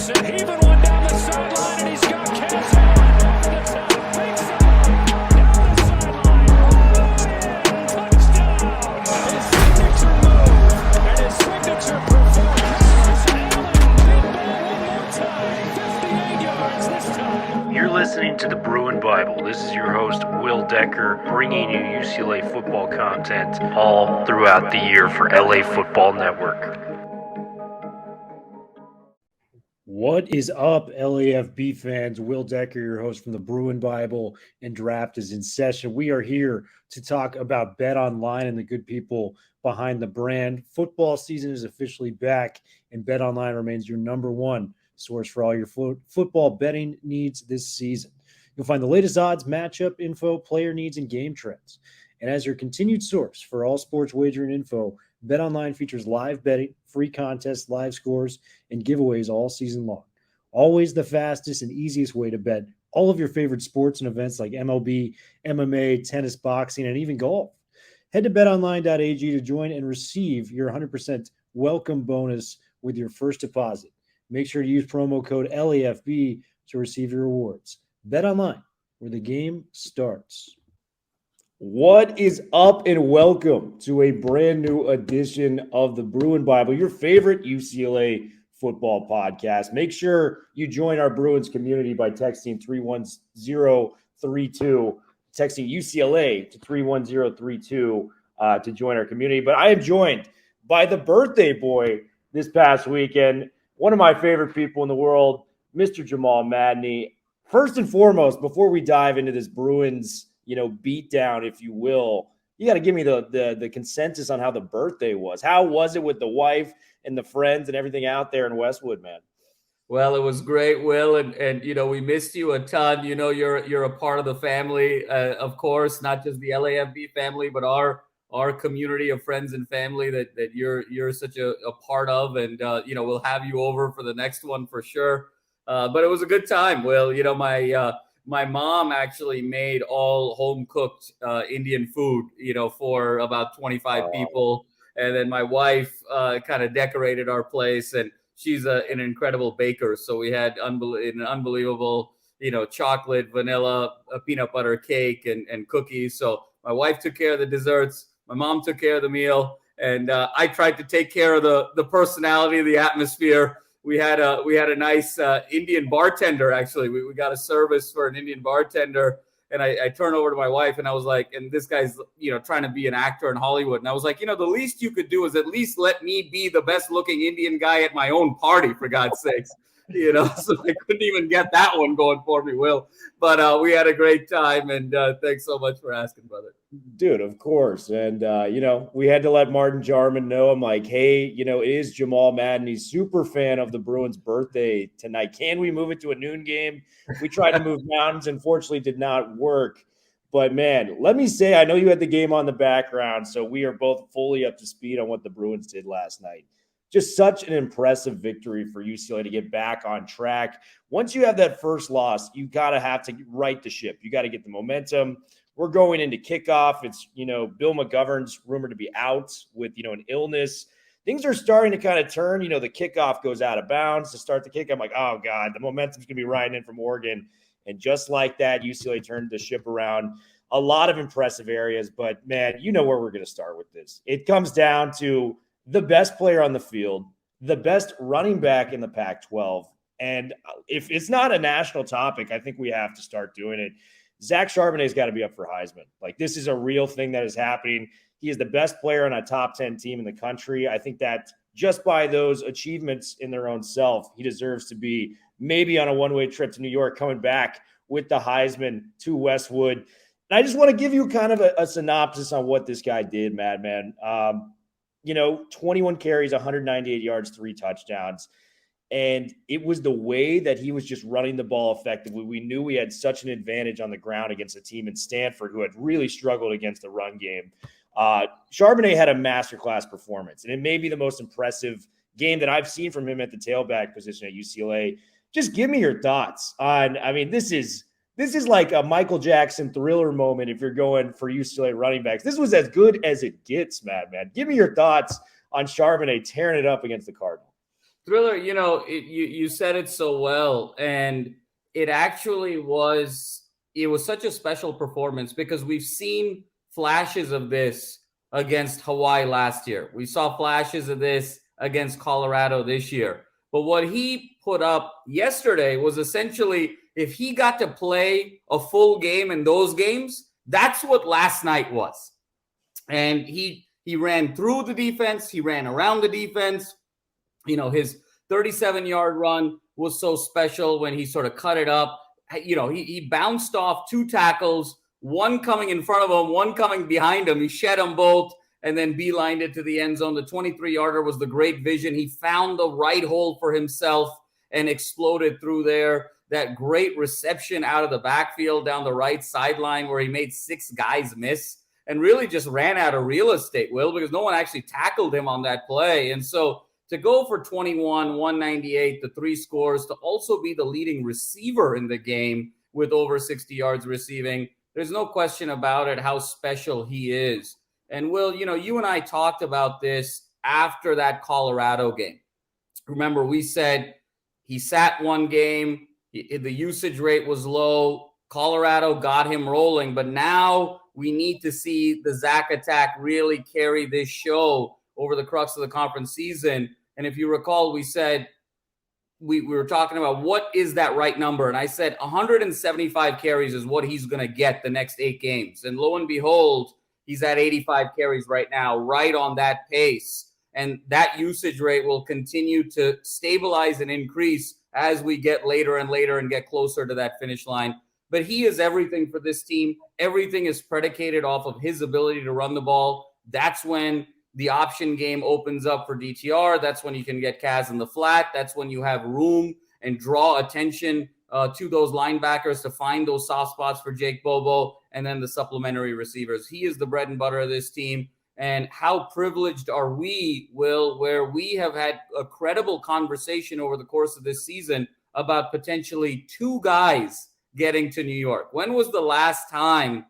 Anderson heaving one down the sideline, and he's got Cass Allen over the top. Big side, down the sideline. Touchdown. His signature move and his signature performance. Allen deep ball one more time. 58 yards this time. You're listening to the Bruin Bible. This is your host, Will Decker, bringing you UCLA football content all throughout the year for LA Football Network. What is up, LAFB fans? Will Decker, your host from the Bruin Bible, and draft is in session. We are here to talk about Bet Online and the good people behind the brand. Football season is officially back, and Bet Online remains your number one source for all your football betting needs this season. You'll find the latest odds, matchup info, player needs, and game trends. And as your continued source for all sports wagering info, BetOnline features live betting, free contests, live scores, and giveaways all season long. Always the fastest and easiest way to bet all of your favorite sports and events like MLB, MMA, tennis, boxing, and even golf. Head to betonline.ag to join and receive your 100% welcome bonus with your first deposit. Make sure to use promo code LAFB to receive your rewards. Bet online, where the game starts. What is up, and welcome to a brand new edition of the Bruin Bible, your favorite UCLA football podcast. Make sure you join our Bruins community by texting 31032, texting UCLA to 31032 to join our community. But I am joined by the birthday boy this past weekend, one of my favorite people in the world, Mr. Jamal Madni. First and foremost, before we dive into this Bruins, beat down, if you will, you got to give me the consensus on how the birthday was. How was it with the wife and the friends and everything out there in Westwood, man? Well, it was great, Will, and we missed you a ton. You're a part of the family, of course, not just the LAFB family, but our community of friends and family that you're such a part of, and we'll have you over for the next one for sure. But it was a good time, Will. My mom actually made all home-cooked Indian food, for about 25 people. And then my wife kind of decorated our place, and she's an incredible baker. So we had an unbelievable, chocolate, vanilla, peanut butter cake and cookies. So my wife took care of the desserts. My mom took care of the meal. And I tried to take care of the personality, the atmosphere. We had a nice Indian bartender, actually. We got a service for an Indian bartender, and I turned over to my wife, and I was like, and this guy's, trying to be an actor in Hollywood. And I was like, the least you could do is at least let me be the best looking Indian guy at my own party, for God's sakes. So I couldn't even get that one going for me, Will. But we had a great time, and thanks so much for asking, brother. Dude, of course. And, we had to let Martin Jarman know. I'm like, hey, it is Jamal Madni, super fan of the Bruins' birthday tonight. Can we move it to a noon game? We tried to move mountains. Unfortunately, did not work. But, man, let me say, I know you had the game on the background, so we are both fully up to speed on what the Bruins did last night. Just such an impressive victory for UCLA to get back on track. Once you have that first loss, you have to right the ship. You got to get the momentum. We're going into kickoff. It's, Bill McGovern's rumored to be out with, an illness. Things are starting to kind of turn. The kickoff goes out of bounds to start the kick. I'm like, oh, God, the momentum's going to be riding in from Oregon. And just like that, UCLA turned the ship around. A lot of impressive areas. But, man, where we're going to start with this. It comes down to the best player on the field, the best running back in the Pac-12. And if it's not a national topic, I think we have to start doing it. Zach Charbonnet's got to be up for Heisman. Like, this is a real thing that is happening. He is the best player on a top 10 team in the country. I think that just by those achievements in their own self, he deserves to be maybe on a one-way trip to New York, coming back with the Heisman to Westwood. And I just want to give you kind of a synopsis on what this guy did, Madman. 21 carries, 198 yards, 3 touchdowns. And it was the way that he was just running the ball effectively. We knew we had such an advantage on the ground against a team in Stanford who had really struggled against the run game. Charbonnet had a masterclass performance, and it may be the most impressive game that I've seen from him at the tailback position at UCLA. Just give me your thoughts on, this is like a Michael Jackson Thriller moment if you're going for UCLA running backs. This was as good as it gets, man. Give me your thoughts on Charbonnet tearing it up against the Cardinal. Thriller, you said it so well, and it actually was such a special performance because we've seen flashes of this against Hawaii last year. We saw flashes of this against Colorado this year. But what he put up yesterday was essentially, if he got to play a full game in those games, that's what last night was. And he ran through the defense, he ran around the defense. His 37-yard run was so special when he sort of cut it up. He bounced off 2 tackles, one coming in front of him, one coming behind him. He shed them both and then beelined it to the end zone. The 23-yarder was the great vision. He found the right hole for himself and exploded through there. That great reception out of the backfield down the right sideline where he made 6 guys miss and really just ran out of real estate, Will, because no one actually tackled him on that play. And so to go for 21, 198, the 3 scores, to also be the leading receiver in the game with over 60 yards receiving, there's no question about it how special he is. And Will, you and I talked about this after that Colorado game. Remember, we said he sat one game, the usage rate was low, Colorado got him rolling, but now we need to see the Zach attack really carry this show over the crux of the conference season. And if you recall, we said we were talking about what is that right number. And I said 175 carries is what he's going to get the next 8 games. And lo and behold, he's at 85 carries right now, right on that pace. And that usage rate will continue to stabilize and increase as we get later and later and get closer to that finish line. But he is everything for this team. Everything is predicated off of his ability to run the ball. That's when the option game opens up for DTR. That's when you can get Kaz in the flat. That's when you have room and draw attention to those linebackers to find those soft spots for Jake Bobo and then the supplementary receivers. He is the bread and butter of this team. And how privileged are we, Will, where we have had a credible conversation over the course of this season about potentially 2 guys getting to New York. When was the last time?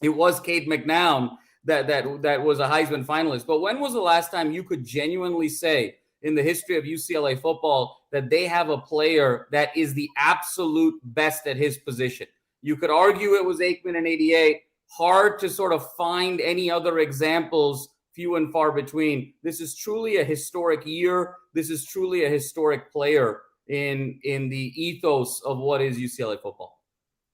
It was Cade McNown that was a Heisman finalist. But when was the last time you could genuinely say in the history of UCLA football that they have a player that is the absolute best at his position? You could argue it was Aikman in 88. Hard to sort of find any other examples, few and far between. This is truly a historic year. This is truly a historic player in the ethos of what is UCLA football.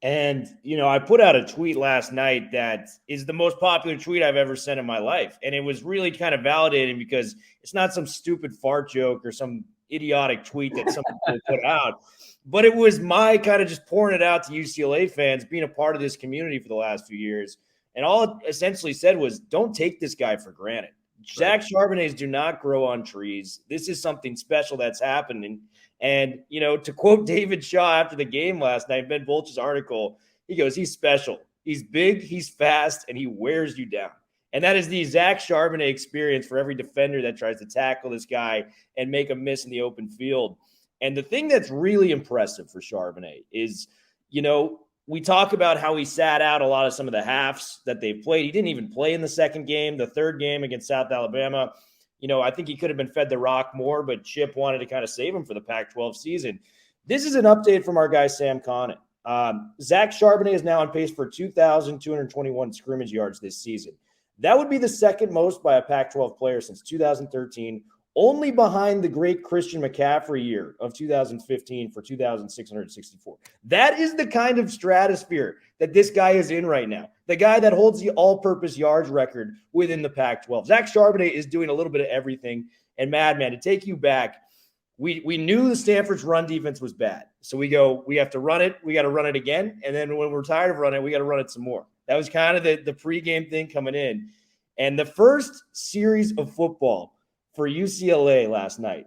And, I put out a tweet last night that is the most popular tweet I've ever sent in my life. And it was really kind of validating because it's not some stupid fart joke or some idiotic tweet that some people put out. But it was my kind of just pouring it out to UCLA fans, being a part of this community for the last few years. And all it essentially said was, don't take this guy for granted. Zach Charbonnets do not grow on trees. This is something special that's happening. And, to quote David Shaw after the game last night, Ben Volch's article, he goes, he's special. He's big, he's fast, and he wears you down. And that is the Zach Charbonnet experience for every defender that tries to tackle this guy and make a miss in the open field. And the thing that's really impressive for Charbonnet is, we talk about how he sat out a lot of some of the halves that they've played. He didn't even play in the second game, the third game against South Alabama. I think he could have been fed the rock more, but Chip wanted to kind of save him for the Pac-12 season. This is an update from our guy, Sam Conant. Zach Charbonnet is now on pace for 2,221 scrimmage yards this season. That would be the second most by a Pac-12 player since 2013, only behind the great Christian McCaffrey year of 2015 for 2,664. That is the kind of stratosphere that this guy is in right now. The guy that holds the all-purpose yards record within the Pac-12. Zach Charbonnet is doing a little bit of everything. And Madman, to take you back, we knew the Stanford's run defense was bad. So we have to run it. We got to run it again. And then when we're tired of running it, we got to run it some more. That was kind of the pregame thing coming in. And the first series of football for UCLA last night,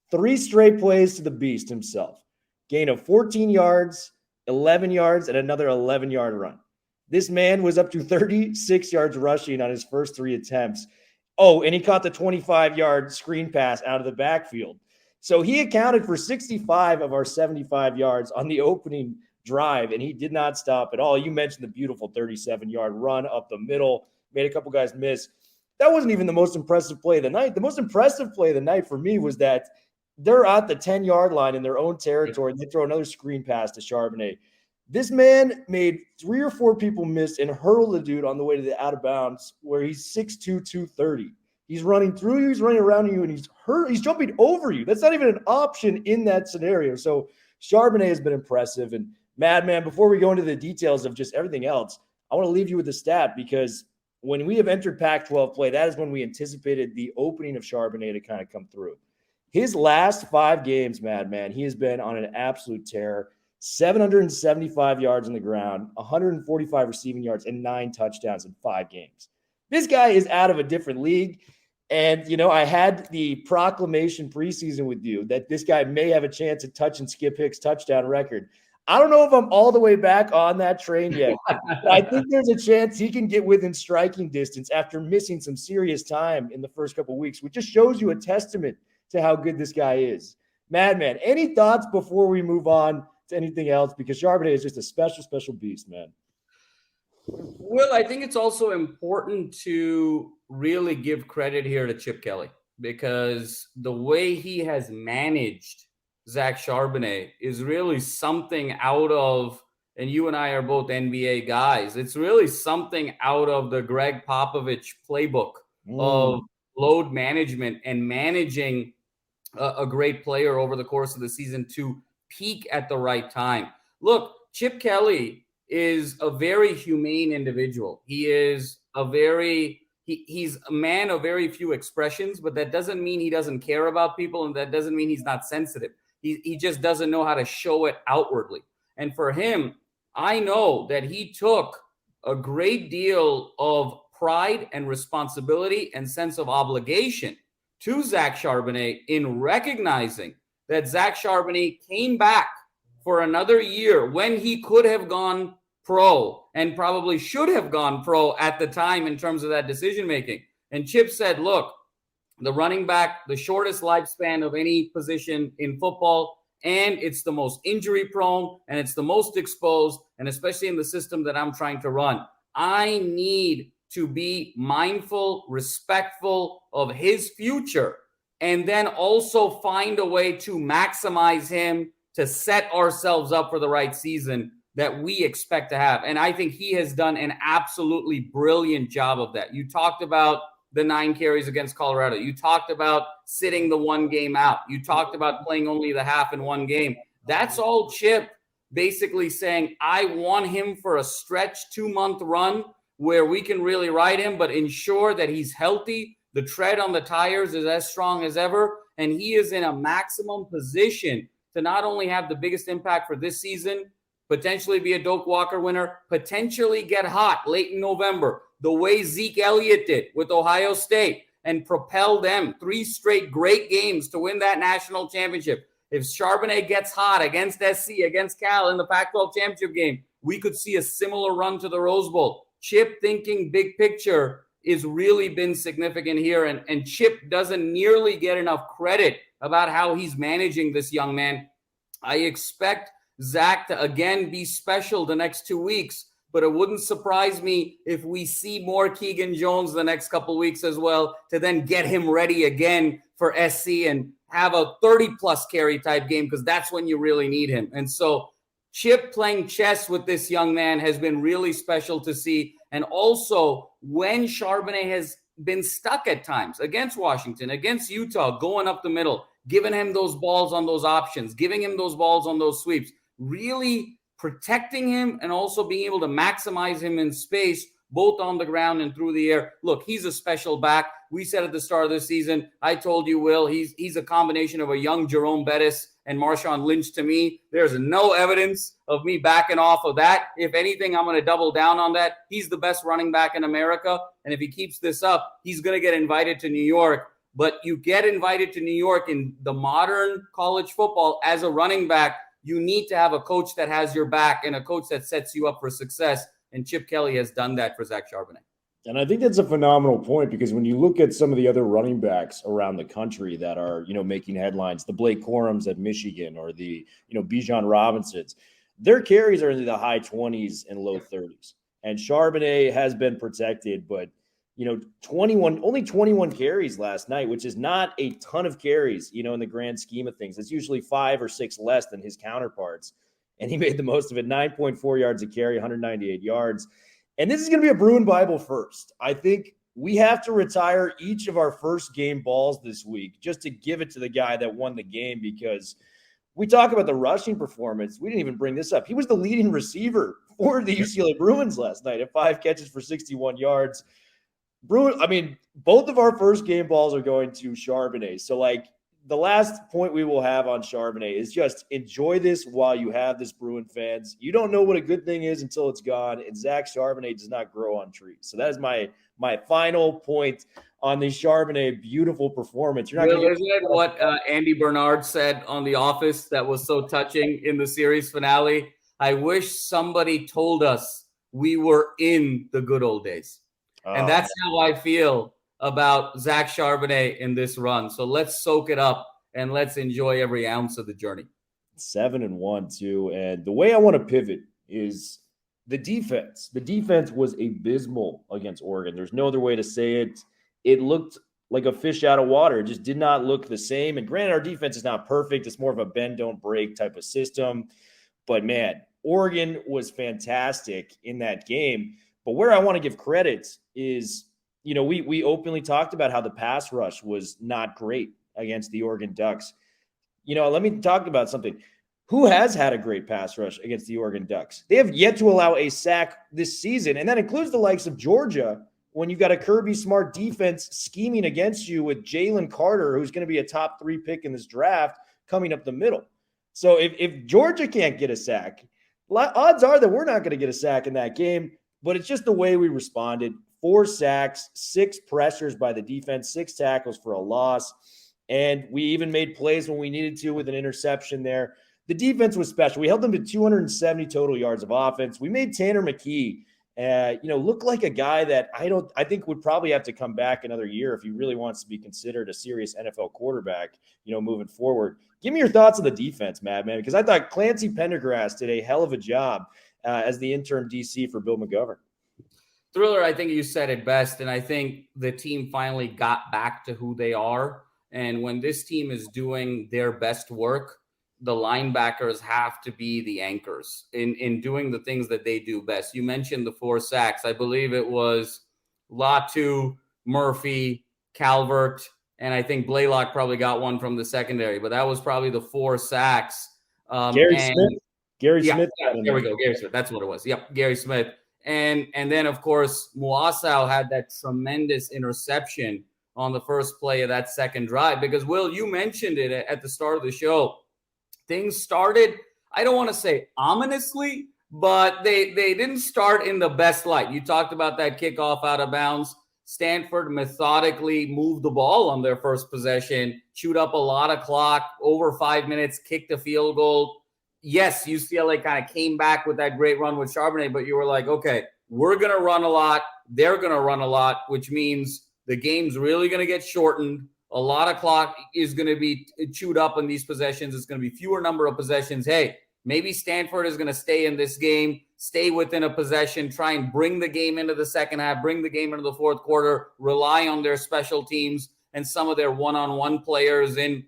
3 straight plays to the beast himself. Gain of 14 yards, 11 yards, and another 11-yard run. This man was up to 36 yards rushing on his first 3 attempts. Oh, and he caught the 25-yard screen pass out of the backfield. So he accounted for 65 of our 75 yards on the opening drive, and he did not stop at all. You mentioned the beautiful 37-yard run up the middle, made a couple guys miss. That wasn't even the most impressive play of the night. The most impressive play of the night for me was that they're at the 10-yard line in their own territory, and they throw another screen pass to Charbonnet. This man made 3 or 4 people miss and hurled the dude on the way to the out of bounds where he's 6'2", 230. He's running through you, he's running around you, and he's jumping over you. That's not even an option in that scenario. So Charbonnet has been impressive. And Madman, before we go into the details of just everything else, I want to leave you with a stat because when we have entered Pac-12 play, that is when we anticipated the opening of Charbonnet to kind of come through. His last 5 games, Madman, he has been on an absolute tear. 775 yards on the ground, 145 receiving yards, and 9 touchdowns in 5 games. This guy is out of a different league. And, I had the proclamation preseason with you that this guy may have a chance to touch and Skip Hicks' touchdown record. I don't know if I'm all the way back on that train yet, but I think there's a chance he can get within striking distance after missing some serious time in the first couple of weeks, which just shows you a testament to how good this guy is. Madman, any thoughts before we move on to anything else? Because Charbonnet is just a special, special beast, man. Well, I think it's also important to really give credit here to Chip Kelly because the way he has managed Zach Charbonnet is really something out of, and you and I are both NBA guys, it's really something out of the Greg Popovich playbook of load management and managing a great player over the course of the season to peak at the right time. Look, Chip Kelly is a very humane individual. He is he's a man of very few expressions, but that doesn't mean he doesn't care about people, and that doesn't mean he's not sensitive. He just doesn't know how to show it outwardly. And for him, I know that he took a great deal of pride and responsibility and sense of obligation to Zach Charbonnet in recognizing that Zach Charbonnet came back for another year when he could have gone pro and probably should have gone pro at the time in terms of that decision making. And Chip said, look, the running back, the shortest lifespan of any position in football, and it's the most injury prone and it's the most exposed, and especially in the system that I'm trying to run. I need to be mindful, respectful of his future, and then also find a way to maximize him to set ourselves up for the right season that we expect to have. And I think he has done an absolutely brilliant job of that. You talked about the 9 carries against Colorado. You talked about sitting the 1 game out. You talked about playing only the half in 1 game. That's all Chip basically saying, I want him for a stretch 2-month run where we can really ride him, but ensure that he's healthy. The tread on the tires is as strong as ever. And he is in a maximum position to not only have the biggest impact for this season, potentially be a Doak Walker winner, potentially get hot late in November, the way Zeke Elliott did with Ohio State and propel them 3 straight great games to win that national championship. If Charbonnet gets hot against SC, against Cal in the Pac-12 championship game, we could see a similar run to the Rose Bowl. Chip thinking big picture is really been significant here. And Chip doesn't nearly get enough credit about how he's managing this young man. I expect Zach to again be special the next 2 weeks, but it wouldn't surprise me if we see more Keegan Jones the next couple weeks as well to then get him ready again for SC and have a 30-plus carry type game because that's when you really need him. And so Chip playing chess with this young man has been really special to see. And also when Charbonnet has been stuck at times against Washington, against Utah, going up the middle, giving him those balls on those options, giving him those balls on those sweeps, really protecting him and also being able to maximize him in space, both on the ground and through the air. Look, he's a special back. We said at the start of the season, I told you, Will, he's a combination of a young Jerome Bettis and Marshawn Lynch to me. There's no evidence of me backing off of that. If anything, I'm going to double down on that. He's the best running back in America. And if he keeps this up, he's going to get invited to New York. But you get invited to New York in the modern college football as a running back, you need to have a coach that has your back and a coach that sets you up for success. And Chip Kelly has done that for Zach Charbonnet. And I think that's a phenomenal point because when you look at some of the other running backs around the country that are, making headlines, the Blake Corums at Michigan or the, Bijan Robinsons, their carries are in the high 20s and low 30s. And Charbonnet has been protected, but, only 21 carries last night, which is not a ton of carries, in the grand scheme of things. It's usually 5 or 6 less than his counterparts. And he made the most of it, 9.4 yards a carry, 198 yards. And this is going to be a Bruin Bible first. I think we have to retire each of our first game balls this week just to give it to the guy that won the game, because we talk about the rushing performance. We didn't even bring this up. He was the leading receiver for the UCLA Bruins last night at 5 catches for 61 yards. Both of our first game balls are going to Charbonnet. So, the last point we will have on Charbonnet is just enjoy this while you have this, Bruin fans. You don't know what a good thing is until it's gone, and Zach Charbonnet does not grow on trees. So that is my final point on the Charbonnet beautiful performance. You're not going to get what Andy Bernard said on The Office that was so touching in the series finale. I wish somebody told us we were in the good old days. And that's how I feel about Zach Charbonnet in this run. So let's soak it up and let's enjoy every ounce of the journey. 7-1 too. And the way I want to pivot is the defense. The defense was abysmal against Oregon. There's no other way to say it. It looked like a fish out of water. It just did not look the same. And granted, our defense is not perfect. It's more of a bend, don't break type of system. But man, Oregon was fantastic in that game. But where I want to give credit is, we openly talked about how the pass rush was not great against the Oregon Ducks. Let me talk about something. Who has had a great pass rush against the Oregon Ducks? They have yet to allow a sack this season, and that includes the likes of Georgia, when you've got a Kirby Smart defense scheming against you with Jalen Carter, who's going to be a top 3 pick in this draft, coming up the middle. So if Georgia can't get a sack, odds are that we're not going to get a sack in that game, but it's just the way we responded. 4 sacks, 6 pressures by the defense, 6 tackles for a loss. And we even made plays when we needed to with an interception there. The defense was special. We held them to 270 total yards of offense. We made Tanner McKee, look like a guy that I think would probably have to come back another year if he really wants to be considered a serious NFL quarterback, moving forward. Give me your thoughts on the defense, Madman, because I thought Clancy Pendergrass did a hell of a job as the interim DC for Bill McGovern. Thriller, I think you said it best, and I think the team finally got back to who they are. And when this team is doing their best work, the linebackers have to be the anchors in doing the things that they do best. You mentioned the 4 sacks. I believe it was Latu, Murphy, Calvert, and I think Blaylock probably got one from the secondary, but that was probably the 4 sacks. Gary Smith. There we go. Gary Smith. That's what it was. Yep, Gary Smith. And then, of course, Muasau had that tremendous interception on the first play of that second drive. Because, Will, you mentioned it at the start of the show. Things started, I don't want to say ominously, but they didn't start in the best light. You talked about that kickoff out of bounds. Stanford methodically moved the ball on their first possession, chewed up a lot of clock, over 5 minutes, kicked a field goal. Yes, UCLA kind of came back with that great run with Charbonnet, but you were like, okay, we're going to run a lot. They're going to run a lot, which means the game's really going to get shortened. A lot of clock is going to be chewed up on these possessions. It's going to be fewer number of possessions. Hey, maybe Stanford is going to stay in this game, stay within a possession, try and bring the game into the second half, bring the game into the fourth quarter, rely on their special teams and some of their one-on-one players in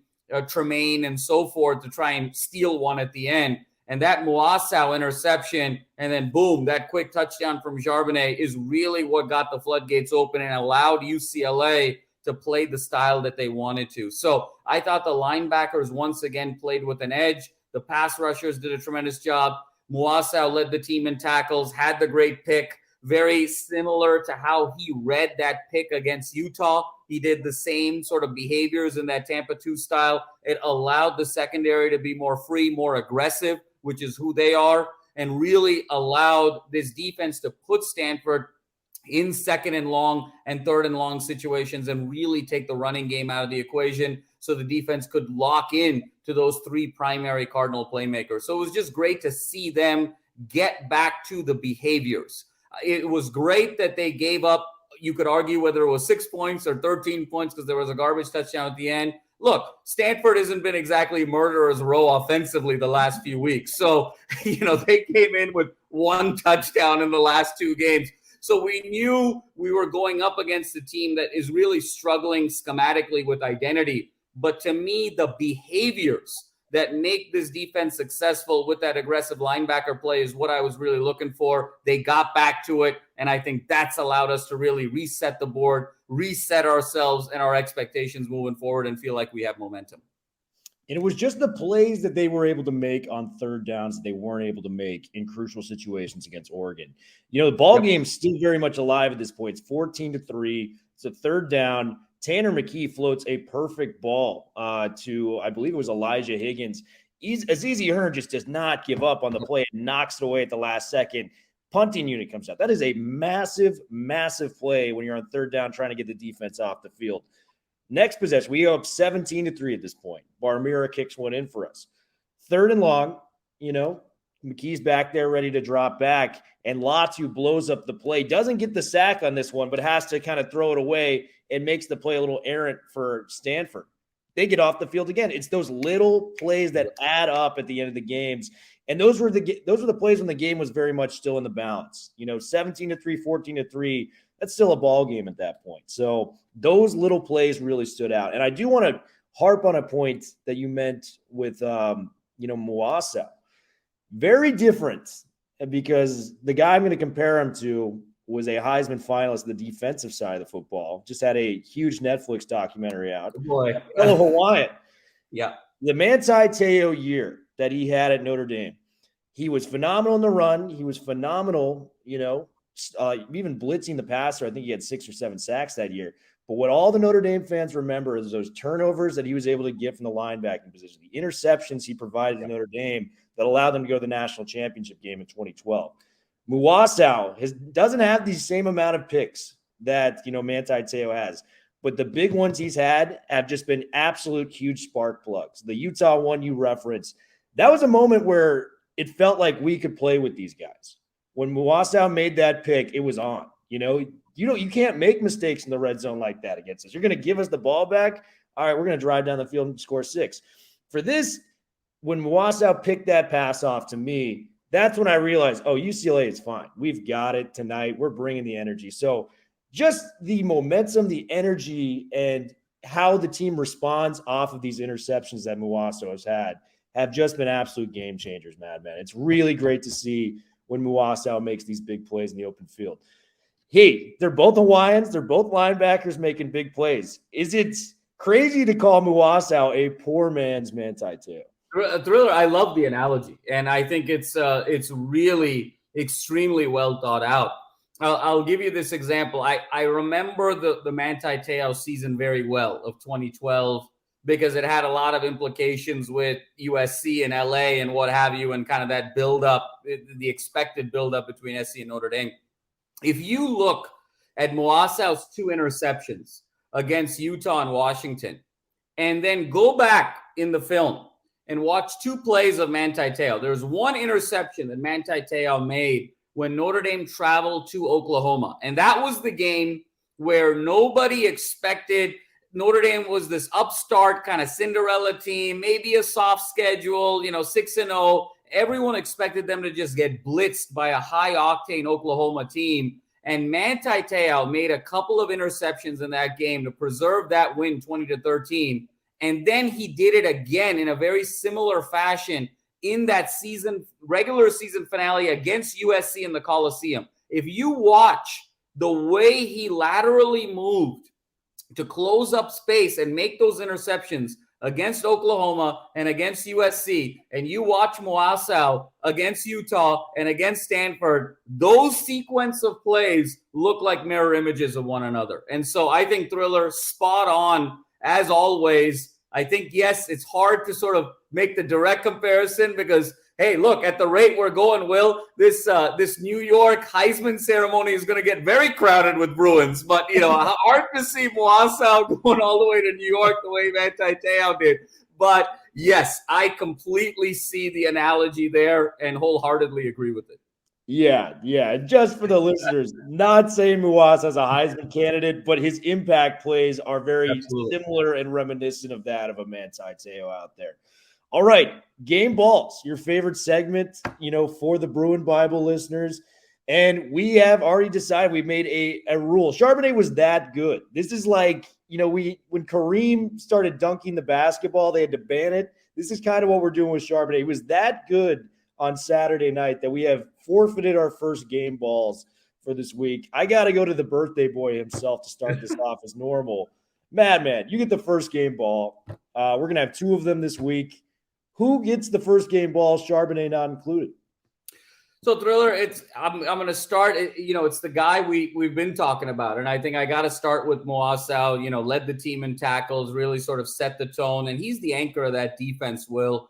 Tremaine and so forth to try and steal one at the end. And that Muasau interception and then boom, that quick touchdown from Charbonnet is really what got the floodgates open and allowed UCLA to play the style that they wanted to. So I thought the linebackers once again played with an edge. The pass rushers did a tremendous job. Muasau led the team in tackles, had the great pick, very similar to how he read that pick against Utah. He did the same sort of behaviors in that Tampa 2 style. It allowed the secondary to be more free, more aggressive, which is who they are, and really allowed this defense to put Stanford in second and long and third and long situations and really take the running game out of the equation so the defense could lock in to those 3 primary Cardinal playmakers. So it was just great to see them get back to the behaviors. It was great that they gave up, you could argue whether it was 6 points or 13 points because there was a garbage touchdown at the end. Look, Stanford hasn't been exactly murderer's row offensively the last few weeks. So, they came in with 1 touchdown in the last 2 games. So we knew we were going up against a team that is really struggling schematically with identity. But to me, the behaviors that make this defense successful with that aggressive linebacker play is what I was really looking for. They got back to it, and I think that's allowed us to really reset the board, reset ourselves and our expectations moving forward, and feel like we have momentum. And it was just the plays that they were able to make on third downs that they weren't able to make in crucial situations against Oregon. The ball game's still very much alive at this point. It's 14-3. It's a third down. Tanner McKee floats a perfect ball to, I believe it was Elijah Higgins. Azizi Hearn just does not give up on the play and knocks it away at the last second. Punting unit comes out. That is a massive, massive play when you're on third down trying to get the defense off the field. Next possession, we go up 17-3 at this point. Barmira kicks one in for us. Third and long, McKee's back there ready to drop back, and Latu blows up the play. Doesn't get the sack on this one, but has to kind of throw it away and makes the play a little errant for Stanford. They get off the field again. It's those little plays that add up at the end of the games. And those were the plays when the game was very much still in the balance. 17-3, 14-3, that's still a ball game at that point. So those little plays really stood out. And I do want to harp on a point that you meant with, Muasa. Very different, because the guy I'm going to compare him to was a Heisman finalist, the defensive side of the football. Just had a huge Netflix documentary out. Boy. Fellow Hawaiian. Yeah. The Manti Te'o year that he had at Notre Dame, he was phenomenal in the run. He was phenomenal, even blitzing the passer. I think he had 6 or 7 sacks that year. But what all the Notre Dame fans remember is those turnovers that he was able to get from the linebacking position, the interceptions he provided to Notre Dame that allowed them to go to the national championship game in 2012. Muasau doesn't have the same amount of picks that, Manti Te'o has. But the big ones he's had have just been absolute huge spark plugs. The Utah one you referenced, that was a moment where it felt like we could play with these guys. When Muasau made that pick, it was on. You can't make mistakes in the red zone like that against us. You're going to give us the ball back. All right, we're going to drive down the field and score 6. For this, when Muasau picked that pass off to me, that's when I realized, UCLA is fine. We've got it tonight. We're bringing the energy. So just the momentum, the energy, and how the team responds off of these interceptions that Muasau has had have just been absolute game changers, Madman. It's really great to see when Muasau makes these big plays in the open field. Hey, they're both Hawaiians. They're both linebackers making big plays. Is it crazy to call Muasau a poor man's Manti Te'o? Thriller, I love the analogy, and I think it's really extremely well thought out. I'll give you this example. I remember the Manti Te'o season very well of 2012 because it had a lot of implications with USC and LA and what have you, and kind of that build-up, the expected build-up between SC and Notre Dame. If you look at Muasau's 2 interceptions against Utah and Washington, and then go back in the film and watch 2 plays of Manti Te'o. There's one interception that Manti Te'o made when Notre Dame traveled to Oklahoma. And that was the game where nobody expected. Notre Dame was this upstart kind of Cinderella team, maybe a soft schedule, 6-0. Everyone expected them to just get blitzed by a high-octane Oklahoma team. And Manti Te'o made a couple of interceptions in that game to preserve that win 20-13. And then he did it again in a very similar fashion in that regular season finale against USC in the Coliseum. If you watch the way he laterally moved to close up space and make those interceptions against Oklahoma and against USC, and you watch Muasau against Utah and against Stanford, those sequence of plays look like mirror images of one another. And so I think Thriller, spot on as always. I think, yes, it's hard to sort of make the direct comparison because, hey, look, at the rate we're going, Will, this New York Heisman ceremony is going to get very crowded with Bruins. But, hard to see Muasau going all the way to New York the way Manti Te'o did. But, yes, I completely see the analogy there and wholeheartedly agree with it. Yeah. Just for the listeners, not saying Muasa is a Heisman candidate, but his impact plays are very similar and reminiscent of that of a Manti Te'o out there. All right, Game Balls, your favorite segment, for the Bruin Bible listeners. And we have already decided we made a rule. Charbonnet was that good. This is like, when Kareem started dunking the basketball, they had to ban it. This is kind of what we're doing with Charbonnet. He was that good on Saturday night that we have forfeited our first game balls for this week. I got to go to the birthday boy himself to start this off as normal. Madman, you get the first game ball. We're going to have 2 of them this week. Who gets the first game ball, Charbonnet not included? So Thriller, I'm going to start. It's the guy we've been talking about, and I think I got to start with Moasau. Led the team in tackles, really sort of set the tone, and he's the anchor of that defense. Will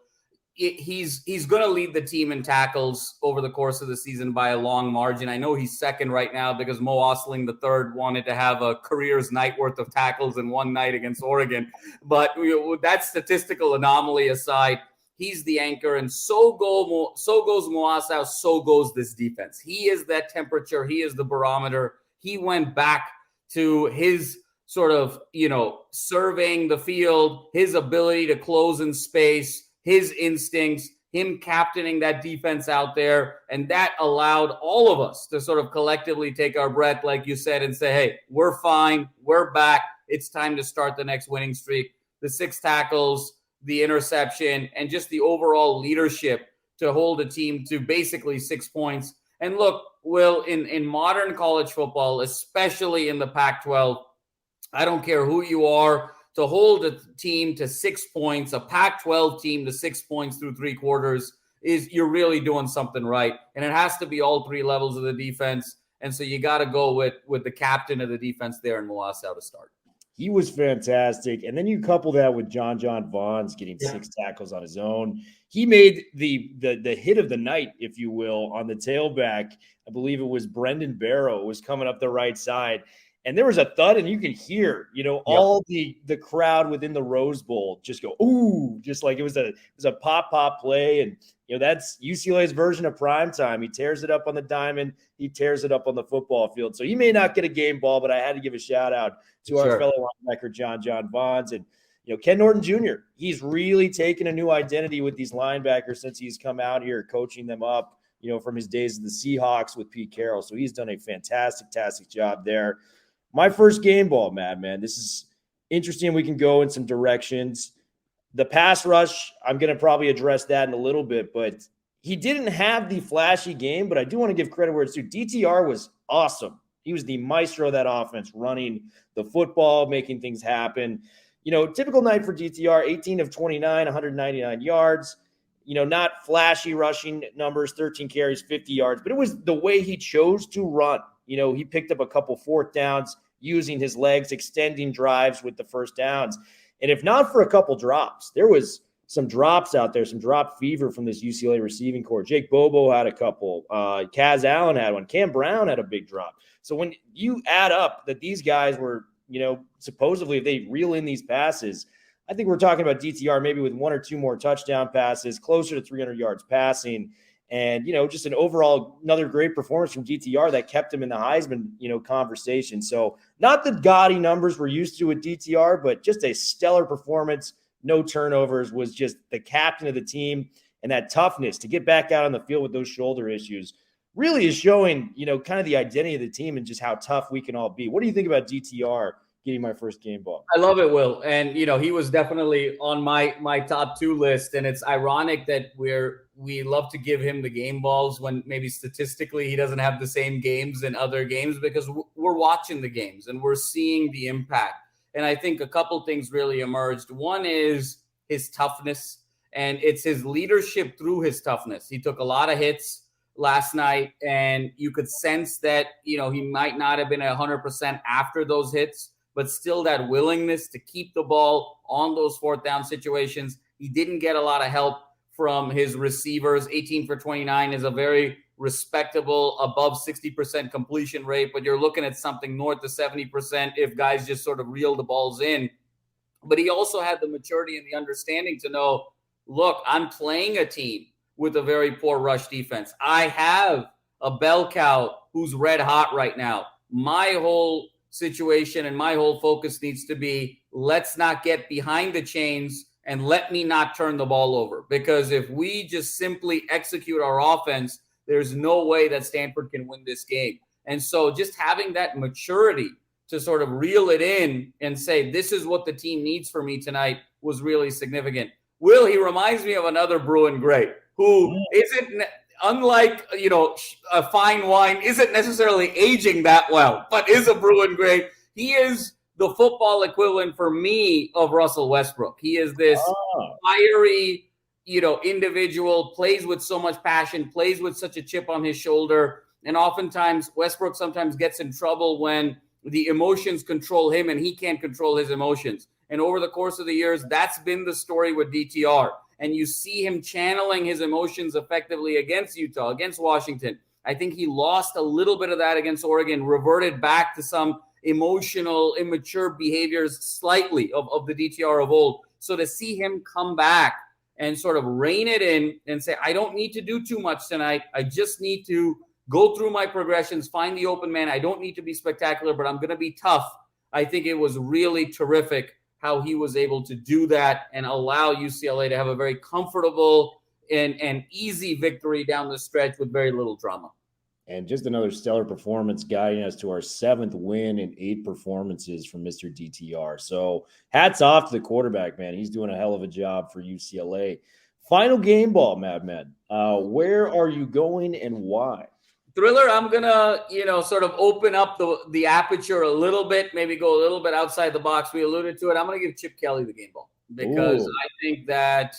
he's going to lead the team in tackles over the course of the season by a long margin. I know he's second right now because Mo Osling III wanted to have a career's night worth of tackles in one night against Oregon, but that statistical anomaly aside. He's the anchor, and so goes Moasau, so goes this defense. He is that temperature. He is the barometer. He went back to his sort of, surveying the field, his ability to close in space, his instincts, him captaining that defense out there, and that allowed all of us to sort of collectively take our breath, like you said, and say, hey, we're fine. We're back. It's time to start the next winning streak. The 6 tackles, the interception, and just the overall leadership to hold a team to basically 6 points. And look, Will, in modern college football, especially in the Pac-12, I don't care who you are, to hold a team to 6 points, a Pac-12 team to 6 points through 3 quarters, you're really doing something right. And it has to be all 3 levels of the defense. And so you got to go with the captain of the defense there in Moasau to start. He was fantastic. And then you couple that with John Vaughns getting 6 tackles on his own. He made the hit of the night, if you will, on the tailback. I believe it was Brendan Barrow was coming up the right side. And there was a thud, and you could hear, all the crowd within the Rose Bowl just go, ooh, just like it was a pop play. And, that's UCLA's version of primetime. He tears it up on the diamond. He tears it up on the football field. So he may not get a game ball, but I had to give a shout out to our fellow linebacker, John Vaughns. And, Ken Norton Jr., he's really taken a new identity with these linebackers since he's come out here coaching them up, from his days of the Seahawks with Pete Carroll. So he's done a fantastic job there. My first game ball, Madman. This is interesting. We can go in some directions. The pass rush, I'm going to probably address that in a little bit, but he didn't have the flashy game, but I do want to give credit where it's due. DTR was awesome. He was the maestro of that offense, running the football, making things happen. Typical night for DTR, 18 of 29, 199 yards. Not flashy rushing numbers, 13 carries, 50 yards, but it was the way he chose to run. He picked up a couple 4th downs using his legs, extending drives with the first downs. And if not for a couple drops, there was some drops out there, some drop fever from this UCLA receiving corps. Jake Bobo had a couple. Kaz Allen had one. Cam Brown had a big drop. So when you add up that these guys were, supposedly if they reel in these passes, I think we're talking about DTR maybe with 1 or 2 more touchdown passes, closer to 300 yards passing. And, just an overall, another great performance from DTR that kept him in the Heisman, conversation. So not the gaudy numbers we're used to with DTR, but just a stellar performance. No turnovers, was just the captain of the team. And that toughness to get back out on the field with those shoulder issues really is showing, kind of the identity of the team and just how tough we can all be. What do you think about DTR getting my first game ball? I love it, Will. And, he was definitely on my top 2 list. And it's ironic that we love to give him the game balls when maybe statistically he doesn't have the same games in other games, because we're watching the games and we're seeing the impact. And I think a couple things really emerged. One is his toughness, and it's his leadership through his toughness. He took a lot of hits last night, and you could sense that, he might not have been 100% after those hits, but still that willingness to keep the ball on those 4th down situations. He didn't get a lot of help from his receivers. 18 for 29 is a very respectable, above 60% completion rate, but you're looking at something north of 70% if guys just sort of reel the balls in. But he also had the maturity and the understanding to know, look, I'm playing a team with a very poor rush defense. I have a bell cow who's red hot right now. My whole situation and my whole focus needs to be, let's not get behind the chains and let me not turn the ball over. Because if we just simply execute our offense there's no way that Stanford can win this game. And so just having that maturity to sort of reel it in and say, this is what the team needs for me tonight was really significant. Will, he reminds me of another Bruin great who isn't, unlike, a fine wine, isn't necessarily aging that well, but is a Bruin great. He is the football equivalent for me of Russell Westbrook. He is this fiery, individual, plays with so much passion, plays with such a chip on his shoulder. And oftentimes Westbrook sometimes gets in trouble when the emotions control him and he can't control his emotions. And over the course of the years, that's been the story with DTR. And you see him channeling his emotions effectively against Utah, against Washington. I think he lost a little bit of that against Oregon, reverted back to some emotional, immature behaviors slightly of the DTR of old. So to see him come back and sort of rein it in and say, I don't need to do too much tonight. I just need to go through my progressions, find the open man. I don't need to be spectacular, but I'm going to be tough. I think it was really terrific how he was able to do that and allow UCLA to have a very comfortable and easy victory down the stretch with very little drama. And just another stellar performance guiding us to our 7th win in 8 performances from Mr. DTR. So hats off to the quarterback, man. He's doing a hell of a job for UCLA. Final game ball, Madman. Where are you going and why? Thriller, I'm going to, sort of open up the aperture a little bit, maybe go a little bit outside the box. We alluded to it. I'm going to give Chip Kelly the game ball because I think that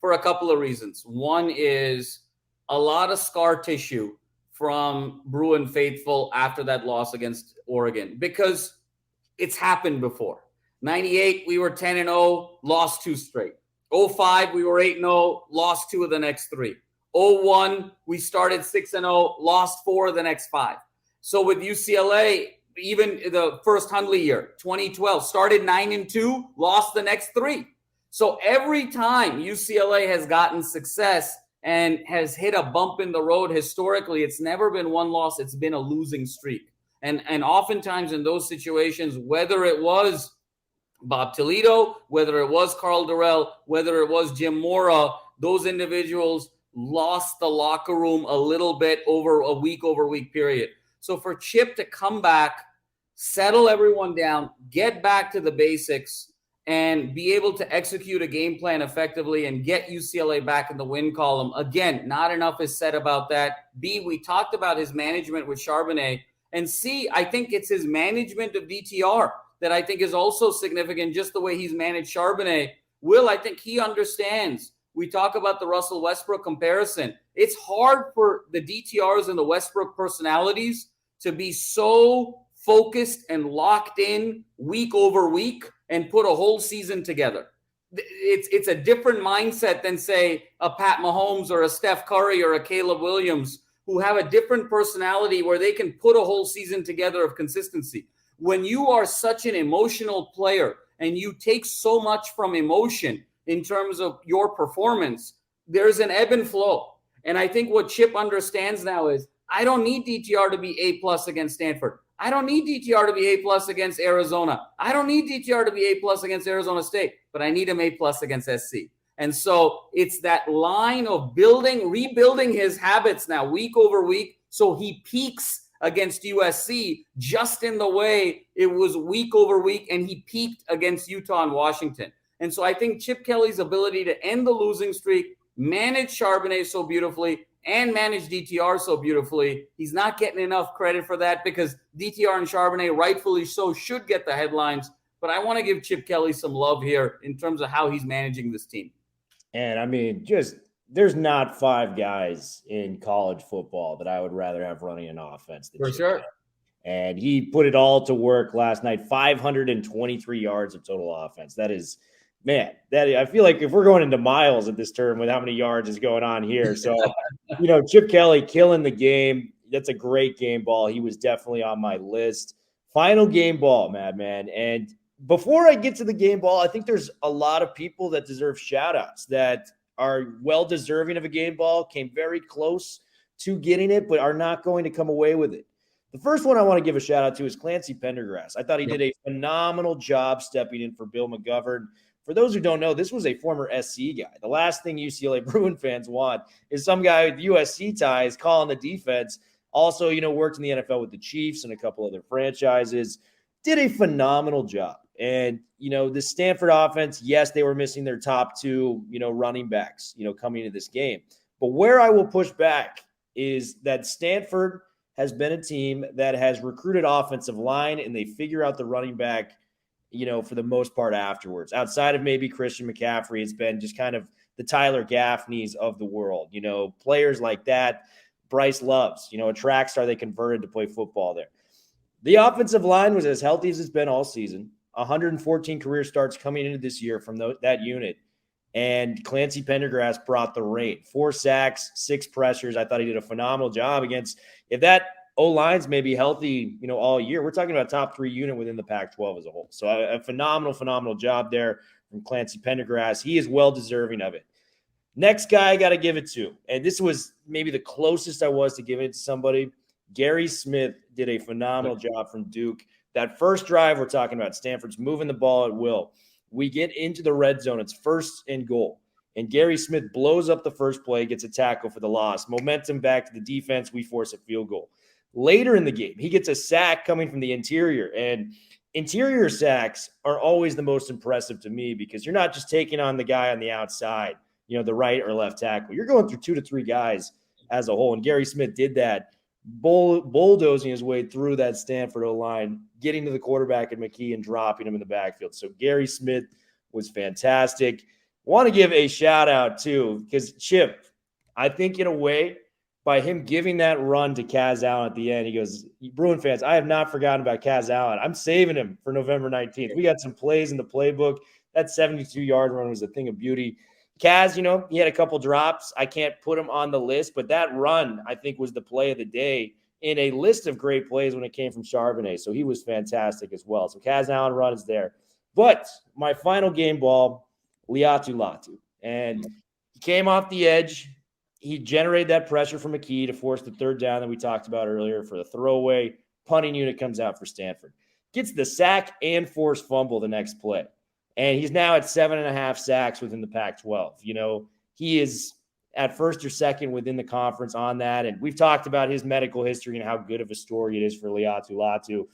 for a couple of reasons. One is a lot of scar tissue from Bruin faithful after that loss against Oregon because it's happened before. 98, we were 10-0, lost 2 straight. 05, we were 8-0, lost 2 of the next 3. 01, we started 6-0, lost 4 of the next 5. So with UCLA, even the first Hundley year, 2012, started 9-2, lost the next 3. So every time UCLA has gotten success and has hit a bump in the road historically, it's never been one loss, it's been a losing streak. And oftentimes in those situations, whether it was Bob Toledo, whether it was Carl Durrell, whether it was Jim Mora, those individuals lost the locker room a little bit over a week-over-week period. So for Chip to come back, settle everyone down, get back to the basics, and be able to execute a game plan effectively and get UCLA back in the win column. Again, not enough is said about that. B, we talked about his management with Charbonnet. And C, I think it's his management of DTR that I think is also significant, just the way he's managed Charbonnet. Will, I think he understands. We talk about the Russell Westbrook comparison. It's hard for the DTRs and the Westbrook personalities to be so focused and locked in week over week and put a whole season together. It's a different mindset than, say, a Pat Mahomes or a Steph Curry or a Caleb Williams, who have a different personality where they can put a whole season together of consistency. When you are such an emotional player and you take so much from emotion in terms of your performance, there's an ebb and flow. And I think what Chip understands now is, I don't need DTR to be A+ against Stanford. I don't need DTR to be A+ against Arizona. I don't need DTR to be A+ against Arizona State, but I need him A+ against SC. And so it's that line of rebuilding his habits now week over week, so he peaks against USC just in the way it was week over week, and he peaked against Utah and Washington. And so I think Chip Kelly's ability to end the losing streak, manage Charbonnet so beautifully, and manage DTR so beautifully, he's not getting enough credit for that because DTR and Charbonnet, rightfully so, should get the headlines. But I want to give Chip Kelly some love here in terms of how he's managing this team. And I mean, there's not 5 guys in college football that I would rather have running an offense than For Chip sure. Kelly. And he put it all to work last night, 523 yards of total offense. That is, man, I feel like if we're going into miles at this term with how many yards is going on here. So, Chip Kelly killing the game. That's a great game ball. He was definitely on my list. Final game ball, Madman. And before I get to the game ball, I think there's a lot of people that deserve shout outs that are well deserving of a game ball, came very close to getting it, but are not going to come away with it. The first one I want to give a shout out to is Clancy Pendergrass. I thought he did a phenomenal job stepping in for Bill McGovern For those who don't know, this was a former SC guy. The last thing UCLA Bruin fans want is some guy with USC ties calling the defense. Also, worked in the NFL with the Chiefs and a couple other franchises. Did a phenomenal job. And, the Stanford offense, yes, they were missing their top two, running backs, coming into this game. But where I will push back is that Stanford has been a team that has recruited offensive line, and they figure out the running back, for the most part afterwards. Outside of maybe Christian McCaffrey, it's been just kind of the Tyler Gaffneys of the world. Players like that. Bryce Loves, a track star they converted to play football there. The offensive line was as healthy as it's been all season. 114 career starts coming into this year from that unit. And Clancy Pendergrass brought the rain. 4 sacks, 6 pressures. I thought he did a phenomenal job against, if that O-line's maybe healthy, all year, we're talking about top 3 unit within the Pac-12 as a whole. So a phenomenal job there from Clancy Pendergrass. He is well deserving of it. Next guy I got to give it to, and this was maybe the closest I was to giving it to somebody. Gary Smith did a phenomenal job from Duke. That first drive we're talking about, Stanford's moving the ball at will. We get into the red zone. It's 1st and goal. And Gary Smith blows up the first play, gets a tackle for the loss. Momentum back to the defense. We force a field goal. Later in the game, he gets a sack coming from the interior. And interior sacks are always the most impressive to me because you're not just taking on the guy on the outside, the right or left tackle. You're going through 2 to 3 guys as a whole. And Gary Smith did that, bulldozing his way through that Stanford O-line, getting to the quarterback and McKee and dropping him in the backfield. So Gary Smith was fantastic. Want to give a shout out too, because Chip, I think in a way, by him giving that run to Kaz Allen at the end, he goes, Bruin fans, I have not forgotten about Kaz Allen. I'm saving him for November 19th. We got some plays in the playbook. That 72-yard run was a thing of beauty. Kaz, he had a couple drops. I can't put him on the list, but that run, I think, was the play of the day in a list of great plays when it came from Charbonnet. So he was fantastic as well. So Kaz Allen run is there. But my final game ball, Liatu Latu. And he came off the edge. He generated that pressure from McKee to force the 3rd down that we talked about earlier for the throwaway. Punting unit comes out for Stanford. Gets the sack and forced fumble the next play. And he's now at 7.5 sacks within the Pac-12. He is at 1st or 2nd within the conference on that. And we've talked about his medical history and how good of a story it is for Liatu Latu.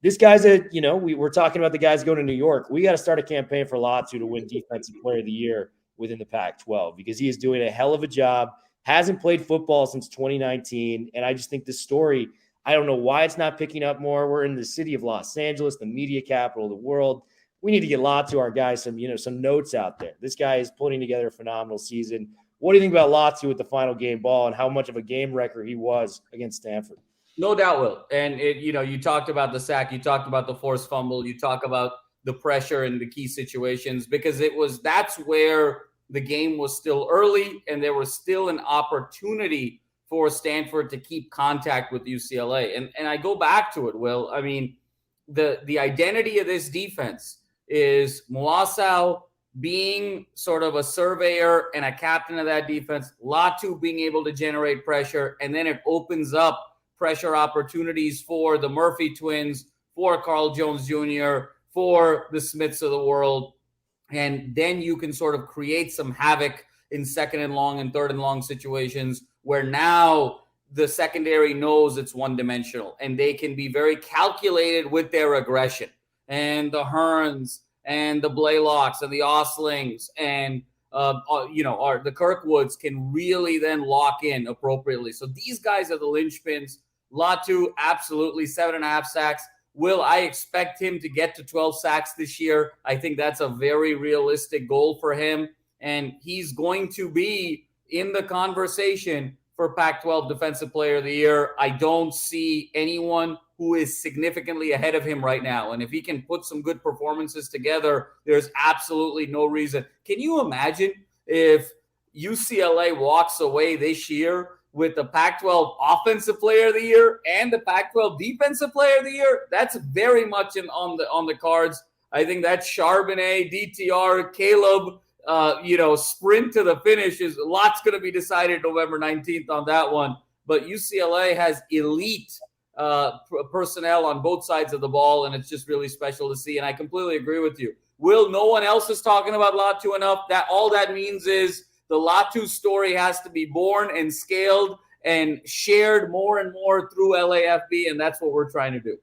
This guy's we're talking about the guys going to New York. We got to start a campaign for Latu to win Defensive Player of the Year within the Pac-12 because he is doing a hell of a job. Hasn't played football since 2019. And I just think this story, I don't know why it's not picking up more. We're in the city of Los Angeles, the media capital of the world. We need to get Latu, our guy, some notes out there. This guy is putting together a phenomenal season. What do you think about Latu with the final game ball and how much of a game wrecker he was against Stanford? No doubt, Will. And you talked about the sack, you talked about the forced fumble, you talk about the pressure in the key situations because that's where the game was still early and there was still an opportunity for Stanford to keep contact with UCLA. And I go back to it, Will. I mean, the identity of this defense is Moasau being sort of a surveyor and a captain of that defense, Latu being able to generate pressure, and then it opens up pressure opportunities for the Murphy twins, for Carl Jones Jr., for the Smiths of the world. And then you can sort of create some havoc in 2nd and long and 3rd and long situations where now the secondary knows it's one-dimensional and they can be very calculated with their aggression. And the Hearns and the Blaylocks and the Oslings and the Kirkwoods can really then lock in appropriately. So these guys are the linchpins. Latu, absolutely 7.5 sacks. Will, I expect him to get to 12 sacks this year. I think that's a very realistic goal for him. And he's going to be in the conversation for Pac-12 Defensive Player of the Year. I don't see anyone who is significantly ahead of him right now. And if he can put some good performances together, there's absolutely no reason. Can you imagine if UCLA walks away this year with the Pac-12 Offensive Player of the Year and the Pac-12 Defensive Player of the Year? That's very much on the cards. I think that Charbonnet, DTR, Caleb, sprint to the finish is lots going to be decided November 19th on that one. But UCLA has elite personnel on both sides of the ball, and it's just really special to see. And I completely agree with you. Will, no one else is talking about Latu enough. That all that means is the Latu story has to be born and scaled and shared more and more through LAFB, and that's what we're trying to do.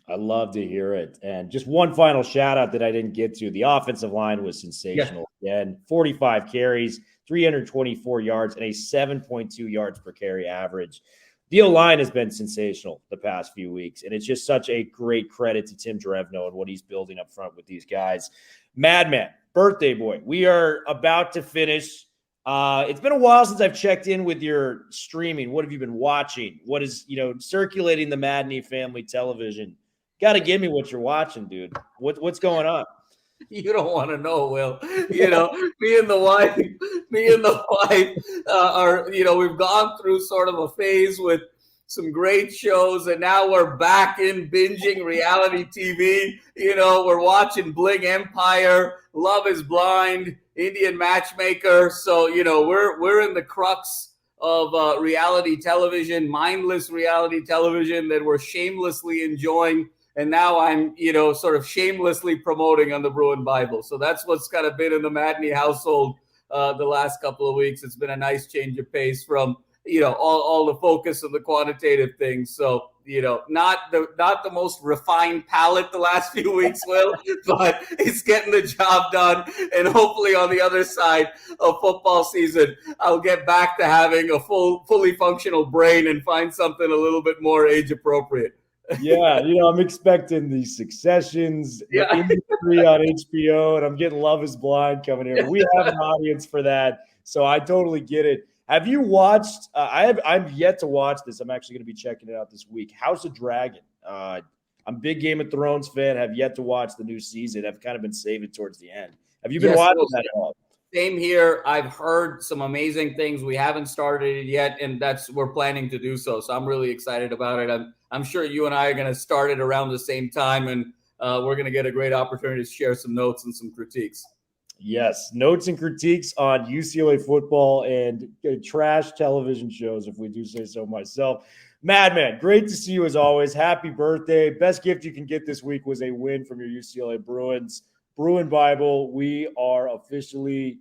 I love to hear it. And just one final shout out that I didn't get to. The offensive line was sensational. Again, 45 carries, 324 yards, and a 7.2 yards per carry average. The O-line has been sensational the past few weeks, and it's just such a great credit to Tim Drevno and what he's building up front with these guys. Madman, birthday boy, we are about to finish. It's been a while since I've checked in with your streaming. What have you been watching? What is, circulating the Madni family television? Got to give me what you're watching, dude. What's going on? You don't want to know, Will. Me and the wife are, we've gone through sort of a phase with some great shows, and now we're back in binging reality TV. We're watching Bling Empire, Love is Blind, Indian Matchmaker. So, we're in the crux of reality television, mindless reality television that we're shamelessly enjoying. And now I'm, sort of shamelessly promoting on the Bruin Bible. So that's what's kind of been in the Madni household the last couple of weeks. It's been a nice change of pace from, all the focus of the quantitative things. So, not the most refined palate the last few weeks, Will, but it's getting the job done. And hopefully on the other side of football season, I'll get back to having a fully functional brain and find something a little bit more age appropriate. Yeah, I'm expecting the Successions, the Industry on HBO, and I'm getting Love is Blind coming here. We have an audience for that, so I totally get it. Have you watched I'm yet to watch this. I'm actually going to be checking it out this week. House of Dragon. I'm a big Game of Thrones fan. Have yet to watch the new season. I've kind of been saving towards the end. Have you been watching that at all? Same here. I've heard some amazing things. We haven't started it yet, and we're planning to do so. So I'm really excited about it. I'm sure you and I are going to start it around the same time, and we're going to get a great opportunity to share some notes and some critiques. Yes, notes and critiques on UCLA football and trash television shows, if we do say so myself. Madman, great to see you as always. Happy birthday. Best gift you can get this week was a win from your UCLA Bruins. Bruin Bible, we are officially